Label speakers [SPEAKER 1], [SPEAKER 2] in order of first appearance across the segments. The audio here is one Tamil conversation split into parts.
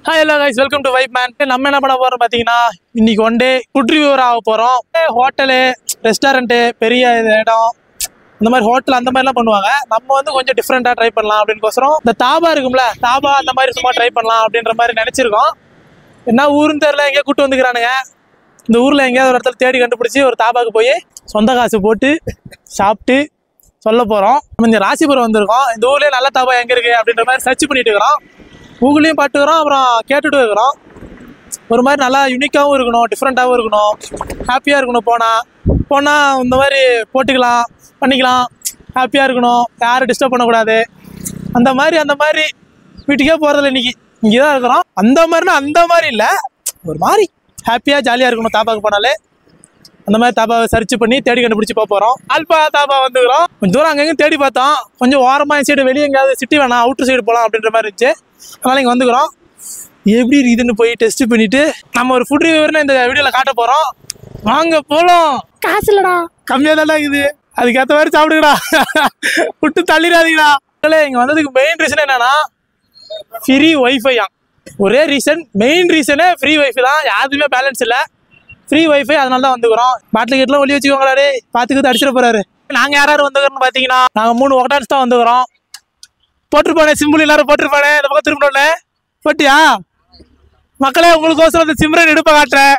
[SPEAKER 1] Hi hello guys, welcome to Vibe Man. நம்ம என்ன பண்ண போறோம் பாத்தீங்கன்னா இன்னைக்கு ஒன் டே ஃபுட் ரிவ்யூவர் ஆக போறோம். ஹோட்டலு, ரெஸ்டாரண்ட், பெரிய இடம் இந்த மாதிரி ஹோட்டல் அந்த மாதிரிலாம் பண்ணுவாங்க. நம்ம வந்து கொஞ்சம் டிஃப்ரெண்டா ட்ரை பண்ணலாம் அப்படின்னுக்கோசரம் இந்த தாபா இருக்கும்ல, தாபா அந்த மாதிரி சும்மா ட்ரை பண்ணலாம் அப்படின்ற மாதிரி நினைச்சிருக்கோம். என்ன ஊருன்னு தெரியல, எங்கேயோ கூட்டு வந்துக்கிறானுங்க. இந்த ஊர்ல எங்கேயாவது ஒரு இடத்துல தேடி கண்டுபிடிச்சி ஒரு தாபாக்கு போய் சொந்த காசு போட்டு சாப்பிட்டு சொல்ல போறோம். நம்ம இந்த ராசிபுரம் வந்திருக்கோம். இந்த ஊர்லயே நல்ல தாபா எங்க இருக்கு அப்படின்ற மாதிரி சர்ச் பண்ணிட்டு இருக்கிறோம். கூகுளையும் பார்த்துக்கிறோம், அப்புறம் கேட்டுட்டு இருக்கிறோம். ஒரு மாதிரி நல்லா யூனிக்காகவும் இருக்கணும், டிஃப்ரெண்ட்டாகவும் இருக்கணும், ஹாப்பியாக இருக்கணும். போனால் இந்த மாதிரி போட்டுக்கலாம், பண்ணிக்கலாம், ஹாப்பியாக இருக்கணும், யாரும் டிஸ்டர்ப் பண்ணக்கூடாது. அந்த மாதிரி வீட்டுக்கே போகிறதில்ல, இன்னைக்கு இங்கே தான் இருக்கிறோம். அந்த மாதிரி இல்லை, ஒரு மாதிரி ஹாப்பியாக ஜாலியாக இருக்கணும். தாபாவுக்கு போனாலே அந்த மாதிரி தாபாவை சர்ச் பண்ணி தேடி கண்டுபிடிச்சி போகிறோம். ஆல்பா தாபா வந்துக்கிறோம். கொஞ்சம் தூரம் அங்கங்கே தேடி பார்த்தோம். கொஞ்சம் ஓரமாக சைடு வெளியே எங்கேயாவது சிட்டி வேணாம், அவுட்ரு சைடு போகலாம் அப்படின்ற மாதிரி இருந்துச்சு. அதனால இங்கே வந்துக்கிறோம். எப்படி இருக்குதுன்னு போய் டெஸ்ட் பண்ணிட்டு நம்ம ஒரு ஃபுட் ரிவ்யூவர்னு இந்த வீடியோவில் காட்ட போகிறோம். வாங்க போகலாம். காசு இல்லைடா, கம்மியாக தானே இருக்குது, அதுக்கேற்ற மாதிரி சாப்பிடுங்கடா, விட்டு தள்ளிடாதீங்கடா. இங்கே வந்ததுக்கு மெயின் ரீசன் என்னன்னா ஃப்ரீ ஒய்ஃபையா. ஒரே ரீசன், மெயின் ரீசனே ஃப்ரீ ஒய்ஃபை தான். யாருமே பேலன்ஸ் இல்லை, ஃப்ரீ ஒய்ஃபை. அதனால தான் வந்துக்கிறோம். பாட்டில் கேட்லாம் ஒளி வச்சுக்கோங்களாடே, பார்த்துக்கிட்டு அடிச்சிட போறாரு. நாங்கள் யாரும் வந்துக்கிறோம்னு பார்த்தீங்கன்னா நாங்கள் 3 ஒட்டான்ஸ் தான் வந்துக்கிறோம். போட்டிருப்பானே சிம்பிள், எல்லாரும் போட்டிருப்பானே. இந்த பக்கம் திரும்பினோடனே போட்டியா மக்களே, உங்களுக்கோசரம் அந்த சிம்ரன் எடுப்ப காட்டுறேன்.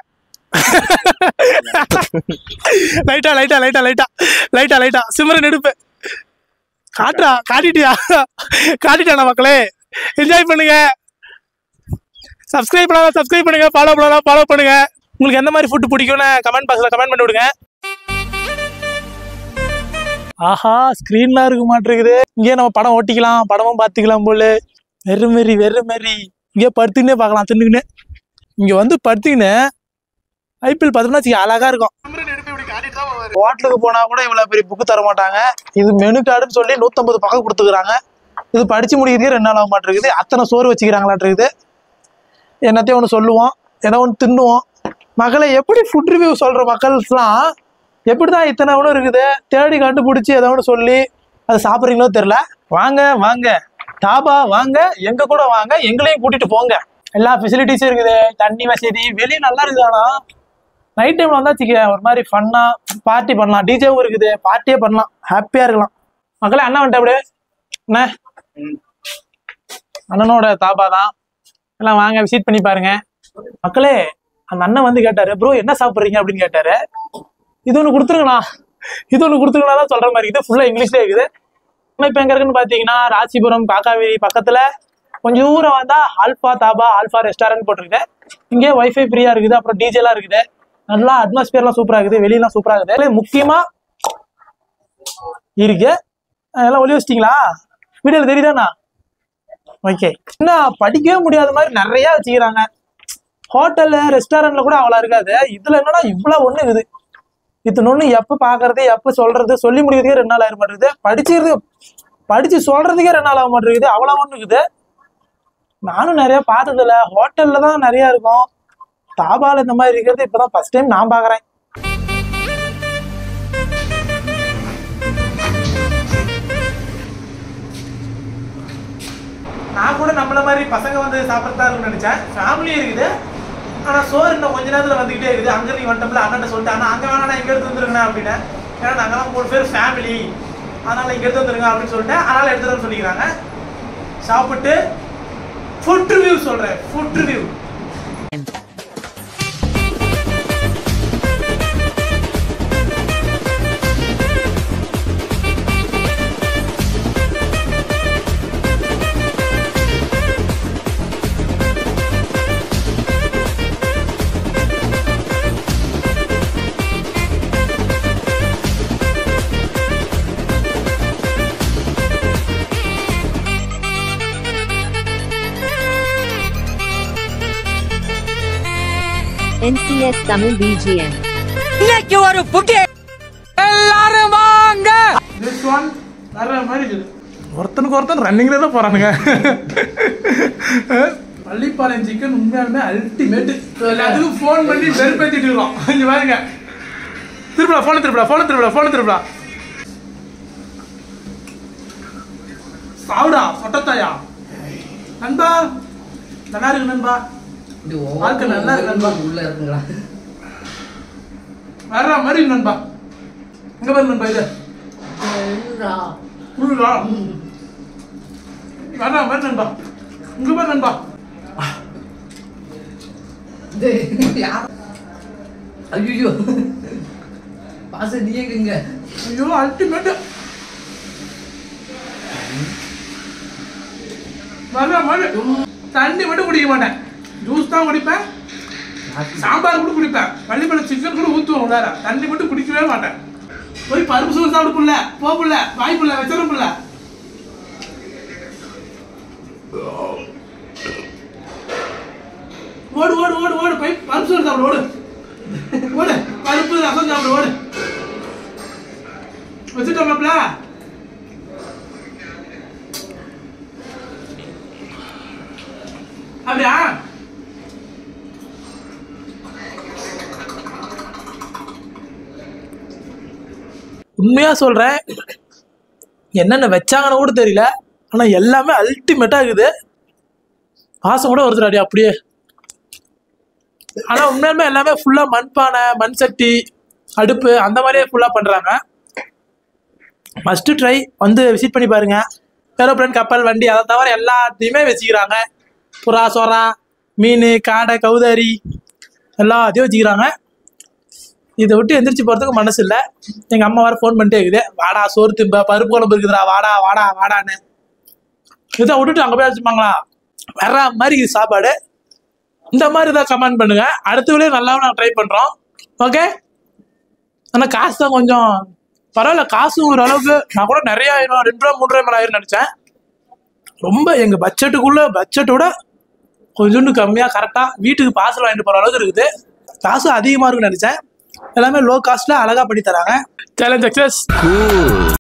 [SPEAKER 1] லைட்டா சிம்ரன் எடுப்பு காட்டிட்டானா மக்களே. என்ஜாய் பண்ணுங்க. சப்ஸ்கிரைப் பண்ணுங்க, ஃபாலோ பண்ணுங்க. உங்களுக்கு எந்த மாதிரி ஃபுட் பிடிக்கும்னு கமெண்ட் பாக்ஸில் கமெண்ட் பண்ணி விடுங்க. ஆஹா, ஸ்க்ரீன்லாம் இருக்க மாட்டேங்குது. இங்கே நம்ம படம் ஓட்டிக்கலாம், படமும் பார்த்துக்கலாம் போல. வெறு மாரி இங்கே படுத்துக்கினே பார்க்கலாம். தின்னுக்குன்னு இங்கே வந்து படுத்துக்கின்னு ஐபிஎல் பார்த்தோம்னா அழகா இருக்கும். ஹோட்டலுக்கு போனால் கூட இவ்வளோ பெரிய புக்கு தர மாட்டாங்க. இது மெனு கார்டுன்னு சொல்லி 150 பக்கம் கொடுத்துக்கிறாங்க. இது படித்து முடிக்கிறதுக்கே 2 நாள் ஆக மாட்டேங்குது. அத்தனை சோறு வச்சுக்கிறாங்களாட்டிருக்குது. என்னத்தையும் ஒன்று சொல்லுவோம், ஏதோ ஒன்று தின்னுவோம். மக்களை எப்படி ஃபுட் ரிவ்யூ சொல்கிற மக்கள்ஸ்லாம் எப்படி தான் இத்தனை ஒன்று இருக்குது தேடி கண்டுபிடிச்சி ஏதோ ஒன்று சொல்லி அதை சாப்பிட்றீங்களோ தெரில. வாங்க தாபா வாங்க, எங்க கூட வாங்க, எங்களையும் கூட்டிட்டு போங்க. எல்லா ஃபெசிலிட்டிஸும் இருக்குது, தண்ணி வசதி, வெளியே நல்லா இருக்குது. ஆனால் நைட் டைம்ல வந்தாச்சுக்க ஒரு மாதிரி ஃபன்னா பார்ட்டி பண்ணலாம். டிஜேவும் இருக்குது, பார்ட்டியே பண்ணலாம், ஹாப்பியா இருக்கலாம். மக்களே, அண்ணா வந்துட்டு அப்படியே என்ன அண்ணனோட தாபா தான். எல்லாம் வாங்க, விசிட் பண்ணி பாருங்க. மக்களே, அந்த அண்ணன் வந்து கேட்டாரு, ப்ரோ என்ன சாப்பிட்றீங்க அப்படின்னு கேட்டாரு. இது ஒன்று கொடுத்துருங்கண்ணா தான் சொல்ற மாதிரி இருக்குது. ஃபுல்லா இங்கிலீஷ்லேயே இருக்குது. இப்போ எங்க இருக்குன்னு பாத்தீங்கன்னா ராசிபுரம் காக்காவேரி பக்கத்துல கொஞ்சம் தூரம் வந்தா ஆல்பா தாபா, ஆல்பா ரெஸ்டாரண்ட் போட்டிருக்கு. இங்கே வைஃபை ஃப்ரீயா இருக்குது, அப்புறம் டிஜேலாம் இருக்குது. நல்லா அட்மாஸ்பியர்லாம் சூப்பரா இருக்குது, வெளியெல்லாம் சூப்பரா இருக்குது. முக்கியமா இருக்கு. எல்லாம் ஒளி வச்சிட்டீங்களா? வீடியோல தெரியுதாண்ணா? ஓகே. என்ன படிக்கவே முடியாத மாதிரி நிறைய வச்சுக்கிறாங்க. ஹோட்டல்ல ரெஸ்டாரண்ட்ல கூட அவ்வளோ இருக்காது. இதுல என்னன்னா இவ்வளவு ஒண்ணு இருக்குது. இத்தனொன்னு எப்ப பாக்குறது, எப்ப சொல்றது, சொல்லி முடிக்கிறதுக்கே 2 நாள் ஆக மாட்டேங்குது. படிச்சு சொல்றதுக்கே 2 நாள் ஆக மாட்டேங்குது. அவ்வளவு ஒண்ணு இருக்குது. நானும் நிறைய பார்த்ததில்ல, ஹோட்டல்ல தான் நிறைய இருக்கும். தாபால இந்த மாதிரி இருக்கிறது இப்பதான் ஃபர்ஸ்ட் டைம் நான் பாக்குறேன். நான் கூட நம்மள மாதிரி பசங்க வந்து சாப்பிட்றதா இருக்குன்னு நினைச்சேன். ஃபேமிலியும் இருக்குது, ஆனா சோறு இன்னும் கொஞ்ச நேரத்துல வந்துகிட்டே இருக்குது. அங்க நீ வந்துட்டோம்ல, அண்ணன் சொல்லிட்டு ஆனா அங்க வேணா இங்க எடுத்து வந்துருங்கண்ணா அப்படின்னு. ஏன்னா நாங்கெல்லாம் 3 பேர் ஃபேமிலி, அதனால இங்க எடுத்து வந்துருங்க அப்படின்னு சொல்லிட்டேன். அதனால எடுத்துறோம்னு சொல்லிக்கிறாங்க. சாப்பிட்டு ஃபுட் ரிவ்யூ சொல்றேன். Food review
[SPEAKER 2] NCS Tamil BGM.
[SPEAKER 3] இன்னைக்கு ஒரு புக்கே, எல்லாரும் வாங்க.
[SPEAKER 1] This one வேற மாதிரி இருக்குது. ஒருத்தன் ரன்னிங்ல தான் போறானுங்க. பள்ளிப்பாளையம் சிக்கன் உண்மையாலுமே அல்டிமேட். எல்லாத்துக்கும் ஃபோன் பண்ணி வெறுப்பேத்திட்டு இருக்கோம். இங்க பாருங்க, திருப்பலா சாவுடா சொட்டத்தாயா நண்பா. நல்லா இருக்கு நண்பா. வாழ்க்கை நல்லா இருக்கு நண்பா.
[SPEAKER 3] உள்ள இருக்குங்களா
[SPEAKER 1] வேற மாதிரி நண்பா. எங்க பாரு நண்பா இது புல்லா வேற மாதிரி நண்பா. இங்க பாரு நண்பா.
[SPEAKER 3] ஐயோ பாச நீங்க
[SPEAKER 1] ஐயோ அல்டிமேட். வேற மாதிரி. தண்ணி மட்டும் குடிக்க மாட்டேன், ஜூஸ் தான் குடிப்பேன், சாம்பார் கூட குடிப்பேன், பள்ளிப்பட சிக்கன் கூட ஊற்றுவோம். வேற தண்ணி மட்டும் குடிக்கவே மாட்டேன். போய் பருப்பு சோறு சாப்பிட புள்ள, போப்புள்ள, வாய்ப்புள்ள, வச்சிடும் புள்ள. ஓடு ஓடு ஓடு ஓடு போய் பருப்பு சோறு சாப்பிடு. ஓடு ஓடு, பருப்பு ரசம் சாப்பிடு. ஓடு வச்சுட்டோம்ல. அப்படியா? உண்மையா சொல்றேன், என்னென்ன வச்சாங்கன்னு கூட தெரியல, ஆனா எல்லாமே அல்டிமேட்டா இருக்குது. வாசம் கூட வருது அடி அப்படியே. ஆனா உண்மையுமே எல்லாமே ஃபுல்லா மண்பானை, மண் சட்டி, அடுப்பு அந்த மாதிரியே ஃபுல்லா பண்றாங்க. மஸ்ட் ட்ரை, வந்து விசிட் பண்ணி பாருங்க. ஏரோப்ளேன், கப்பல், வண்டி அதை தவிர எல்லாத்தையுமே வச்சுக்கிறாங்க. புறா, சொரா, மீன், காடை, கௌதாரி எல்லாத்தையும் வச்சுக்கிறாங்க. இதை விட்டு எந்திரிச்சு போறதுக்கு மனசு இல்லை. எங்க அம்மா வேற ஃபோன் பண்ணிட்டே இருக்குது, வாடா சோறு திம்ப, பருப்பு குழம்பு இருக்குதுடா, வாடா வாடா வாடான்னு. இதை விட்டுட்டு அங்கே போய் வச்சுப்பாங்களா? வேற மாதிரி இது சாப்பாடு. இந்த மாதிரி தான் கமெண்ட் பண்ணுங்க. அடுத்த வேலையை நல்லாவும் நாங்கள் ட்ரை பண்றோம். ஓகே, ஆனால் காசு தான் கொஞ்சம் பரவாயில்ல. காசும் ஒரு அளவுக்கு நான் கூட நிறைய ஆயிரும், 2 ரூபா 3 ரூபாய் மேலே ஆயிரும் நினைச்சேன். ரொம்ப எங்க பட்ஜெட்டோட கொஞ்சோண்டு கம்மியா கரெக்டா வீட்டுக்கு பார்சல் வாங்கிட்டு போற அளவுக்கு இருக்குது. காசு அதிகமா இருக்குன்னு நினைச்சேன். எல்லாமே லோ காஸ்ட்ல அழகா பண்ணி தராங்க. Challenge success.